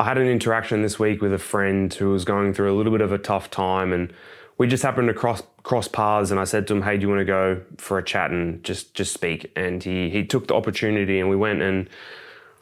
I had an interaction this week with a friend who was going through a little bit of a tough time, and we just happened to cross paths. And I said to him, "Hey, do you want to go for a chat and just speak?" And he took the opportunity, and we went and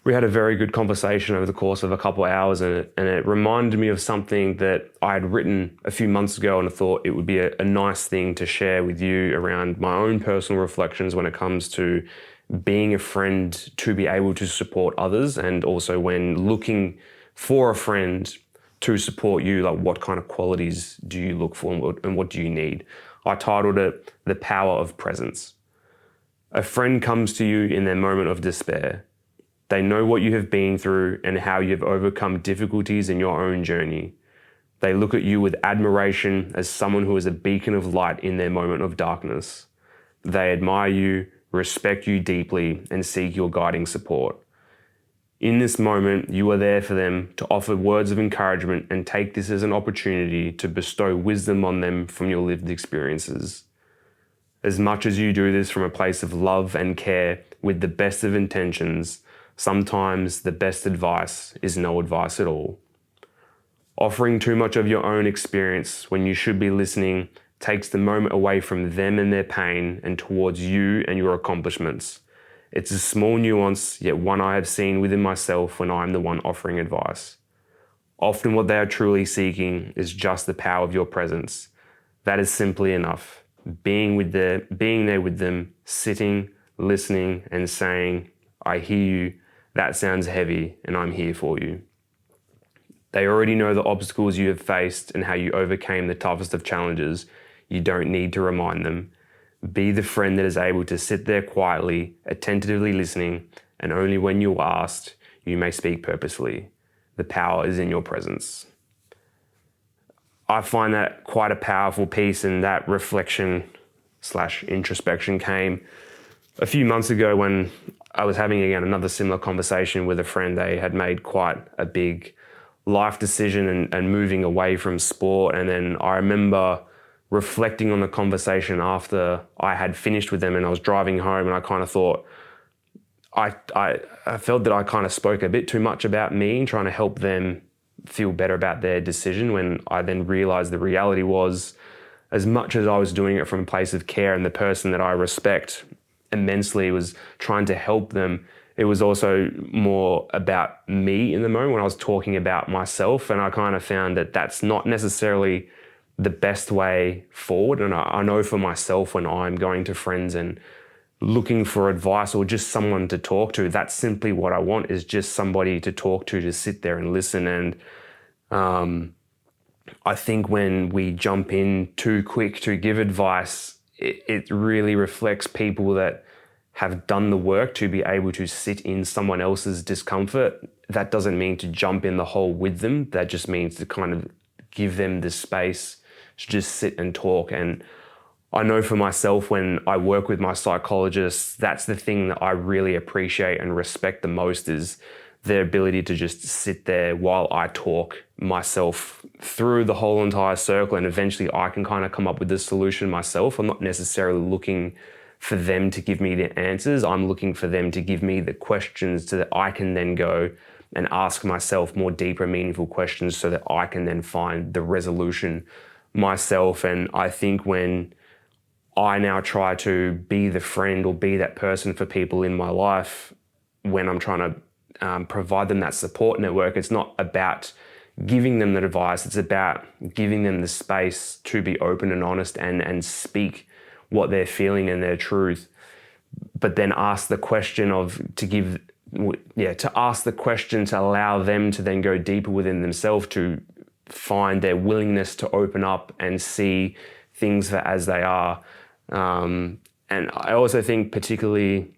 we had a very good conversation over the course of a couple of hours, and it reminded me of something that I had written a few months ago, and I thought it would be a nice thing to share with you around my own personal reflections when it comes to being a friend to be able to support others, and also when looking for a friend to support you, like what kind of qualities do you look for and what do you need? I titled it The Power of Presence. A friend comes to you in their moment of despair. They know what you have been through and how you have overcome difficulties in your own journey. They look at you with admiration as someone who is a beacon of light in their moment of darkness. They admire you, respect you deeply, and seek your guiding support. In this moment, you are there for them to offer words of encouragement and take this as an opportunity to bestow wisdom on them from your lived experiences. As much as you do this from a place of love and care with the best of intentions, sometimes the best advice is no advice at all. Offering too much of your own experience when you should be listening takes the moment away from them and their pain and towards you and your accomplishments. It's a small nuance, yet one I have seen within myself when I'm the one offering advice. Often what they are truly seeking is just the power of your presence. That is simply enough. Being there with them, sitting, listening, and saying, "I hear you, that sounds heavy, and I'm here for you." They already know the obstacles you have faced and how you overcame the toughest of challenges. You don't need to remind them. Be the friend that is able to sit there quietly, attentively listening, and only when you are asked, you may speak purposefully. The power is in your presence. I find that quite a powerful piece, and that reflection/introspection came a few months ago when I was having, again, another similar conversation with a friend. They had made quite a big life decision and moving away from sport. And then I remember reflecting on the conversation after I had finished with them, and I was driving home, and I kind of thought, I felt that I kind of spoke a bit too much about me and trying to help them feel better about their decision, when I then realized the reality was, as much as I was doing it from a place of care and the person that I respect immensely was trying to help them, it was also more about me in the moment when I was talking about myself. And I kind of found that that's not necessarily the best way forward. And I know for myself, when I'm going to friends and looking for advice or just someone to talk to, that's simply what I want, is just somebody to talk to sit there and listen. And I think when we jump in too quick to give advice, it really reflects people that have done the work to be able to sit in someone else's discomfort. That doesn't mean to jump in the hole with them. That just means to kind of give them the space to just sit and talk. And I know for myself, when I work with my psychologists, that's the thing that I really appreciate and respect the most, is their ability to just sit there while I talk myself through the whole entire circle, and eventually I can kind of come up with the solution myself. I'm not necessarily looking for them to give me the answers. I'm looking for them to give me the questions so that I can then go and ask myself more deeper, meaningful questions so that I can then find the resolution myself. And I think when I now try to be the friend or be that person for people in my life, when I'm trying to provide them that support network, it's not about giving them the advice, it's about giving them the space to be open and honest and speak what they're feeling and their truth. But then ask the question to ask the question to allow them to then go deeper within themselves, to find their willingness to open up and see things as they are. And I also think, particularly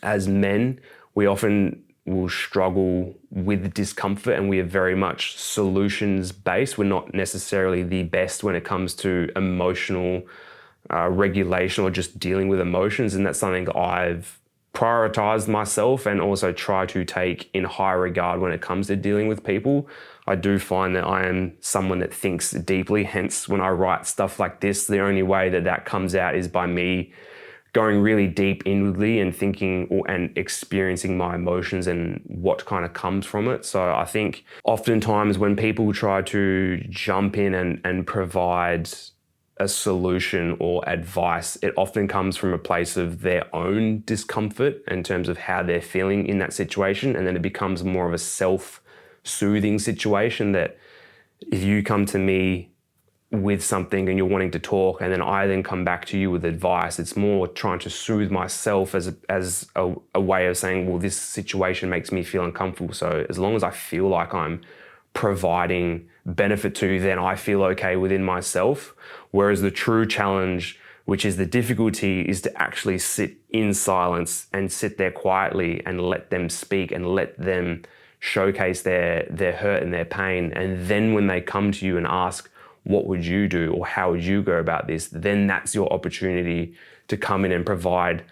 as men, we often will struggle with discomfort, and we are very much solutions based. We're not necessarily the best when it comes to emotional regulation or just dealing with emotions. And that's something I've prioritized myself and also try to take in high regard when it comes to dealing with people. I do find that I am someone that thinks deeply, hence when I write stuff like this, the only way that comes out is by me going really deep inwardly and thinking and experiencing my emotions and what kind of comes from it. So I think oftentimes when people try to jump in and provide a solution or advice, it often comes from a place of their own discomfort in terms of how they're feeling in that situation. And then it becomes more of a self-soothing situation that if you come to me with something and you're wanting to talk and then I then come back to you with advice, it's more trying to soothe myself as a way of saying, well, this situation makes me feel uncomfortable. So as long as I feel like I'm providing benefit to you, then I feel okay within myself. Whereas the true challenge, which is the difficulty, is to actually sit in silence and sit there quietly and let them speak and let them showcase their hurt and their pain. And then when they come to you and ask, what would you do or how would you go about this? Then that's your opportunity to come in and provide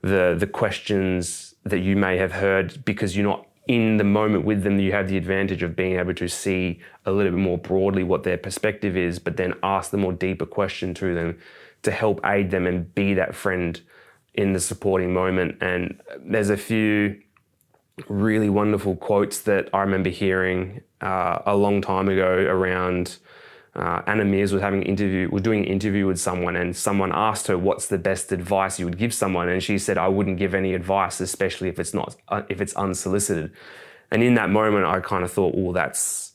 the questions that you may have heard, because you're not in the moment with them. You have the advantage of being able to see a little bit more broadly what their perspective is, but then ask the more deeper question to them to help aid them and be that friend in the supporting moment. And there's a few really wonderful quotes that I remember hearing a long time ago around Anna Mears was doing an interview with someone, and someone asked her, what's the best advice you would give someone? And she said, I wouldn't give any advice, especially if it's unsolicited. And in that moment, I kind of thought, well, that's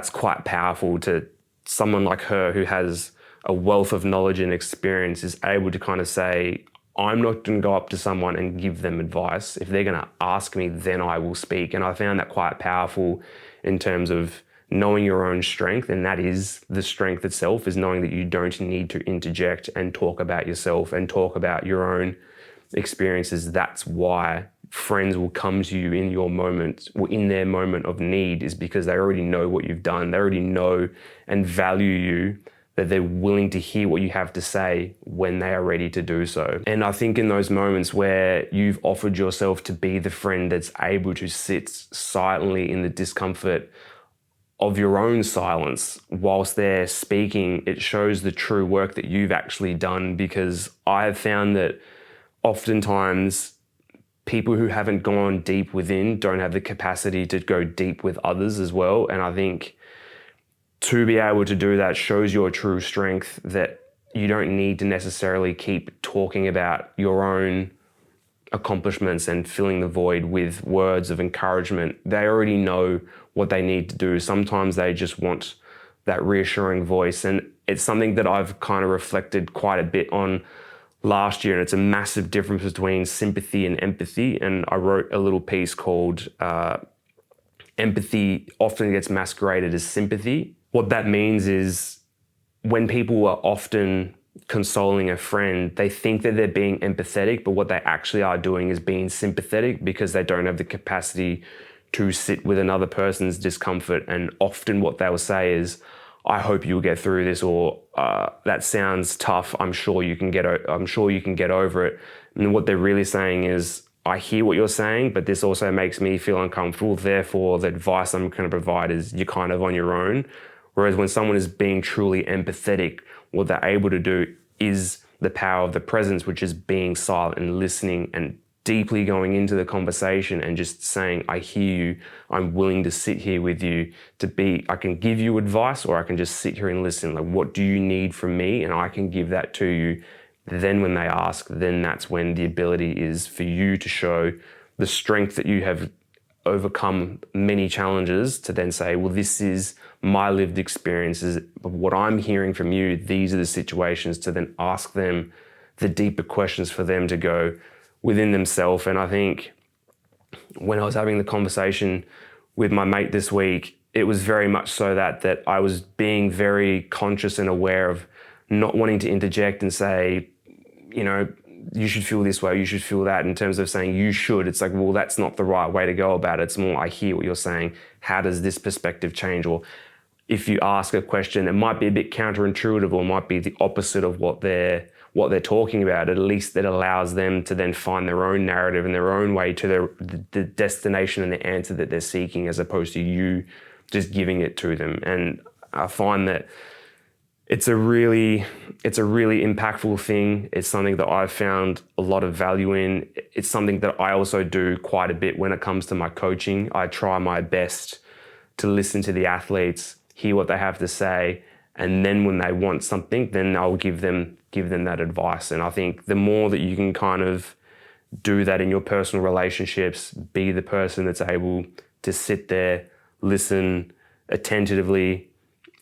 quite powerful. To someone like her who has a wealth of knowledge and experience is able to kind of say, I'm not going to go up to someone and give them advice. If they're going to ask me, then I will speak. And I found that quite powerful in terms of knowing your own strength, and that is the strength itself, is knowing that you don't need to interject and talk about yourself and talk about your own experiences. That's why friends will come to you in your moment, or in their moment of need, is because they already know what you've done. They already know and value you, that they're willing to hear what you have to say when they are ready to do so. And I think in those moments where you've offered yourself to be the friend that's able to sit silently in the discomfort of your own silence whilst they're speaking, it shows the true work that you've actually done. Because I have found that oftentimes people who haven't gone deep within don't have the capacity to go deep with others as well. And I think to be able to do that shows your true strength, that you don't need to necessarily keep talking about your own accomplishments and filling the void with words of encouragement. They already know what they need to do. Sometimes they just want that reassuring voice. And it's something that I've kind of reflected quite a bit on last year. And it's a massive difference between sympathy and empathy. And I wrote a little piece called Empathy Often Gets Masqueraded as Sympathy. What that means is when people are often consoling a friend, they think that they're being empathetic, but what they actually are doing is being sympathetic, because they don't have the capacity to sit with another person's discomfort. And often what they'll say is, I hope you'll get through this, or that sounds tough. I'm sure you can get over it. And what they're really saying is, I hear what you're saying, but this also makes me feel uncomfortable. Therefore, the advice I'm going to provide is you're kind of on your own. Whereas when someone is being truly empathetic, what they're able to do is the power of the presence, which is being silent and listening and deeply going into the conversation and just saying, I hear you, I'm willing to sit here with you, I can give you advice, or I can just sit here and listen. Like, what do you need from me? And I can give that to you. Then when they ask, then that's when the ability is for you to show the strength that you have overcome many challenges, to then say, well, this is my lived experiences, but what I'm hearing from you, these are the situations, to then ask them the deeper questions for them to go within themselves. And I think when I was having the conversation with my mate this week, it was very much so that I was being very conscious and aware of not wanting to interject and say, you know, you should feel this way, you should feel that, in terms of saying you should. It's like, well, that's not the right way to go about it. It's more, I hear what you're saying. How does this perspective change? Or if you ask a question, it might be a bit counterintuitive, or might be the opposite of what they're talking about. At least it allows them to then find their own narrative and their own way to the destination and the answer that they're seeking, as opposed to you just giving it to them. And I find that it's a really impactful thing. It's something that I've found a lot of value in. It's something that I also do quite a bit when it comes to my coaching. I try my best to listen to the athletes, hear what they have to say, and then when they want something, then I'll give them that advice. And I think the more that you can kind of do that in your personal relationships, be the person that's able to sit there, listen attentively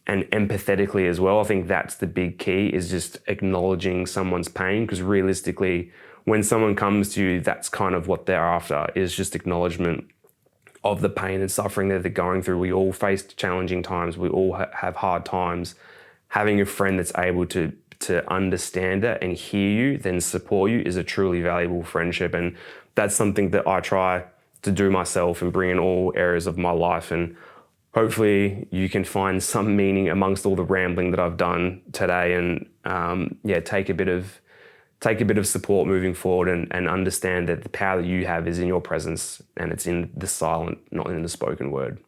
and empathetically as well. I think that's the big key, is just acknowledging someone's pain, because realistically, when someone comes to you, that's kind of what they're after, is just acknowledgement of the pain and suffering that they're going through. We all face challenging times. We all have hard times. Having a friend that's able to understand it and hear you, then support you, is a truly valuable friendship. And that's something that I try to do myself and bring in all areas of my life. And hopefully you can find some meaning amongst all the rambling that I've done today, and take a bit of support moving forward, and understand that the power that you have is in your presence, and it's in the silent, not in the spoken word.